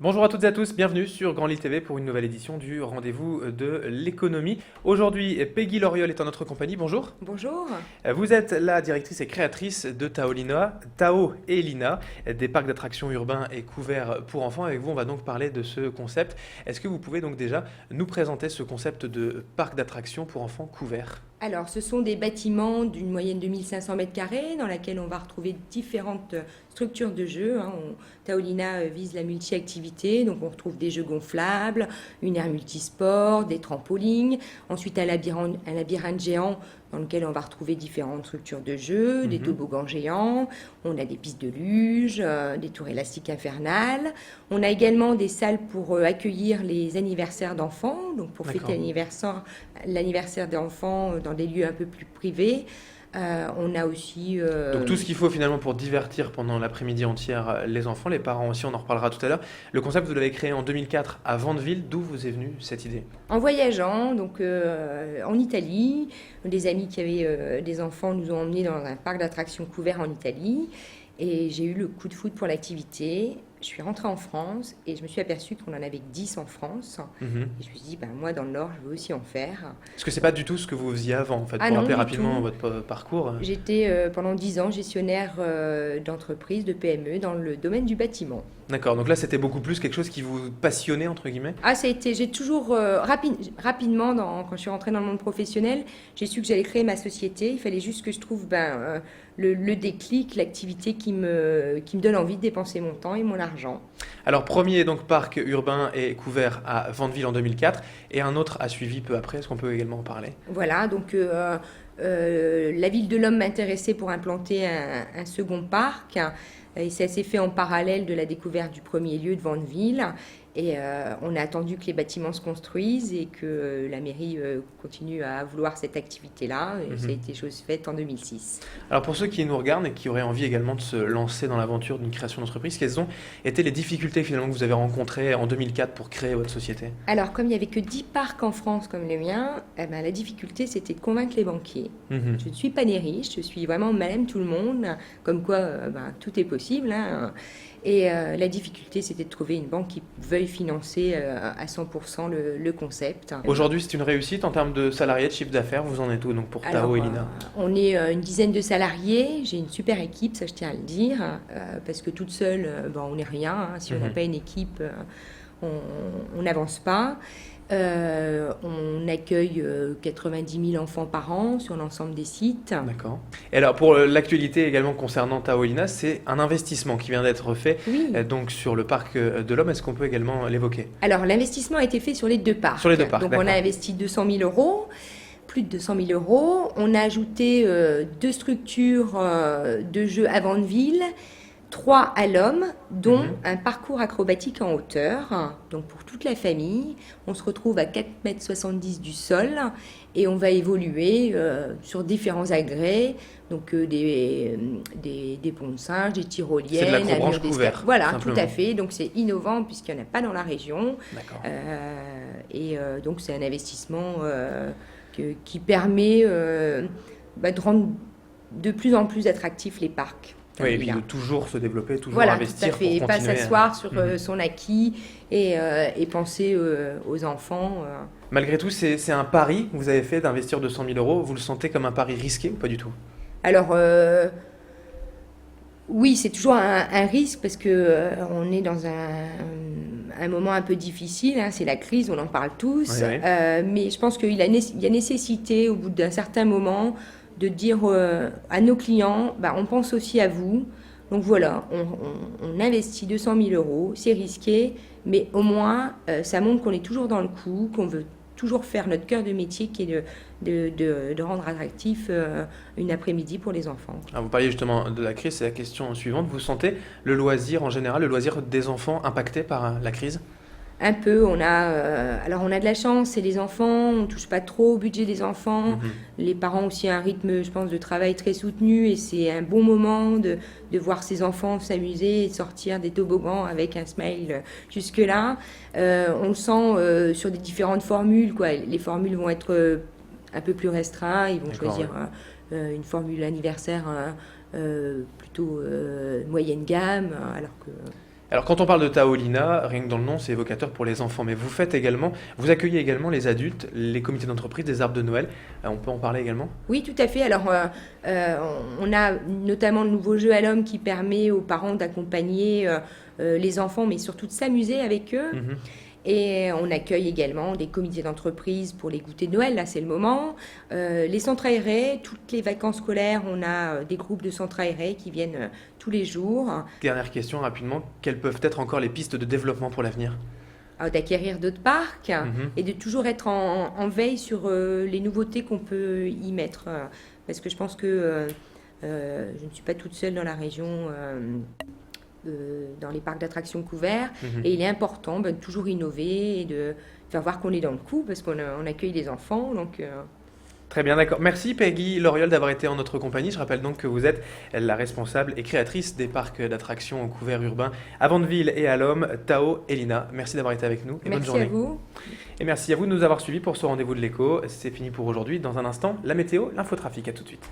Bonjour à toutes et à tous, bienvenue sur Grand Lille TV pour une nouvelle édition du Rendez-vous de l'économie. Aujourd'hui, Peggy Loriol est en notre compagnie, bonjour. Bonjour. Vous êtes la directrice et créatrice de Tao et Lina, des parcs d'attractions urbains et couverts pour enfants. Avec vous, on va donc parler de ce concept. Est-ce que vous pouvez donc déjà nous présenter ce concept de parc d'attractions pour enfants couverts? Alors, ce sont des bâtiments d'une moyenne de 1500 mètres carrés dans laquelle on va retrouver différentes structures de jeux. Taolina vise la multi-activité, donc on retrouve des jeux gonflables, une aire multisport, des trampolines, ensuite un labyrinthe géant dans lequel on va retrouver différentes structures de jeux, des toboggans géants, on a des pistes de luge, des tours élastiques infernales. On a également des salles pour accueillir les anniversaires d'enfants, donc pour fêter l'anniversaire d'enfants dans des lieux un peu plus privés. On a aussi... Donc tout ce qu'il faut finalement pour divertir pendant l'après-midi entière les enfants, les parents aussi, on en reparlera tout à l'heure. Le concept, vous l'avez créé en 2004 à Vandeville. D'où vous est venue cette idée? En voyageant, donc en Italie, des amis qui avaient des enfants nous ont emmenés dans un parc d'attractions couvert en Italie. Et j'ai eu le coup de foudre pour l'activité. Je suis rentrée en France et je me suis aperçue qu'on en avait que 10 en France. Et je me suis dit, moi dans le Nord, je veux aussi en faire. Parce que c'est pas du tout ce que vous faisiez avant, en fait, Ah pour non, rappeler du rapidement tout. votre parcours. J'étais pendant 10 ans gestionnaire d'entreprise, de PME dans le domaine du bâtiment. D'accord, donc là c'était beaucoup plus quelque chose qui vous passionnait, entre guillemets? Ah, j'ai toujours, rapidement, quand je suis rentrée dans le monde professionnel, j'ai su que j'allais créer ma société. Il fallait juste que je trouve le déclic, l'activité qui me donne envie de dépenser mon temps et mon argent. Alors premier donc parc urbain et couvert à Vandeville en 2004 et un autre a suivi peu après, est-ce qu'on peut également en parler? Voilà, donc la ville de l'Homme m'intéressait pour implanter un second parc. Et ça s'est fait en parallèle de la découverte du premier lieu de Vandeville. Et on a attendu que les bâtiments se construisent et que la mairie continue à vouloir cette activité-là. Et ça a été chose faite en 2006. Alors pour ceux qui nous regardent et qui auraient envie également de se lancer dans l'aventure d'une création d'entreprise, quelles ont été les difficultés finalement que vous avez rencontrées en 2004 pour créer votre société? Alors, comme il n'y avait que 10 parcs en France comme le mien, la difficulté, c'était de convaincre les banquiers. Je ne suis pas née riche, je suis vraiment madame tout le monde, comme quoi tout est possible. Et la difficulté, c'était de trouver une banque qui veuille financer à 100% le concept. Aujourd'hui c'est une réussite en termes de salariés, de chiffre d'affaires, vous en êtes où donc pour Tao et Lina? On est une dizaine de salariés, j'ai une super équipe, ça je tiens à le dire, parce que toute seule, on n'est rien. Si on n'a pas une équipe, on n'avance pas. On accueille 90 000 enfants par an sur l'ensemble des sites. D'accord. Et alors pour l'actualité également concernant Tao et Lina, c'est un investissement qui vient d'être fait Oui. donc sur le parc de l'Homme. Est-ce qu'on peut également l'évoquer? Alors l'investissement a été fait sur les deux parcs. Sur les deux parcs, Donc on a investi 200 000 euros, plus de 200 000 euros. On a ajouté deux structures de jeux à Vandeville, 3 à l'Homme, dont un parcours acrobatique en hauteur. Donc pour toute la famille, on se retrouve à 4,70 m du sol et on va évoluer sur différents agrès. Donc des ponts de singe, des tyroliennes, C'est de l'acrobranche un mur couvert, voilà, simplement. tout à fait. Donc c'est innovant puisqu'il n'y en a pas dans la région. D'accord. Donc c'est un investissement qui permet de rendre de plus en plus attractifs les parcs. Oui, et puis de toujours se développer, toujours Voilà, investir tout à fait. Et pour pas continuer. s'asseoir sur son acquis et penser aux enfants. Malgré tout, c'est un pari que vous avez fait d'investir 200 000 euros. Vous le sentez comme un pari risqué ou pas du tout? Alors, oui, c'est toujours un risque parce que on est dans un moment un peu difficile. C'est la crise, on en parle tous. Oui, oui. Mais je pense qu'il y a nécessité, au bout d'un certain moment, de dire à nos clients, on pense aussi à vous. Donc voilà, on investit 200 000 euros, c'est risqué, mais au moins, ça montre qu'on est toujours dans le coup, qu'on veut toujours faire notre cœur de métier qui est de rendre attractif une après-midi pour les enfants. Alors vous parliez justement de la crise, c'est la question suivante. Vous sentez le loisir en général, le loisir des enfants impacté par la crise? Un peu, on a de la chance, c'est les enfants, on ne touche pas trop au budget des enfants. Les parents aussi ont un rythme, je pense, de travail très soutenu et c'est un bon moment de voir ces enfants s'amuser et sortir des toboggans avec un smile jusque-là. On le sent sur des différentes formules, quoi. Les formules vont être un peu plus restreintes, ils vont choisir une formule anniversaire plutôt moyenne gamme, alors que... Alors quand on parle de Taolina, rien que dans le nom, c'est évocateur pour les enfants, mais vous accueillez également les adultes, les comités d'entreprise, des arbres de Noël. On peut en parler également? Oui, tout à fait. Alors, on a notamment le nouveau jeu à l'homme qui permet aux parents d'accompagner les enfants, mais surtout de s'amuser avec eux. Mhm. Et on accueille également des comités d'entreprise pour les goûters de Noël, là c'est le moment. Les centres aérés, toutes les vacances scolaires, on a des groupes de centres aérés qui viennent tous les jours. Dernière question rapidement, quelles peuvent être encore les pistes de développement pour l'avenir? D'acquérir d'autres parcs Mhm. et de toujours être en veille sur les nouveautés qu'on peut y mettre. Parce que je pense que je ne suis pas toute seule dans la région, dans les parcs d'attractions couverts. Mhm. Et il est important de toujours innover et de faire voir qu'on est dans le coup parce qu'on accueille des enfants. Donc, Très bien, d'accord. Merci Peggy Loriol d'avoir été en notre compagnie. Je rappelle donc que vous êtes la responsable et créatrice des parcs d'attractions couverts urbains à Vandeville et à l'Homme, Tao et Lina. Merci d'avoir été avec nous et bonne merci journée. à vous. Et merci à vous de nous avoir suivis pour ce rendez-vous de l'écho. C'est fini pour aujourd'hui. Dans un instant, la météo, l'infotrafic. À tout de suite.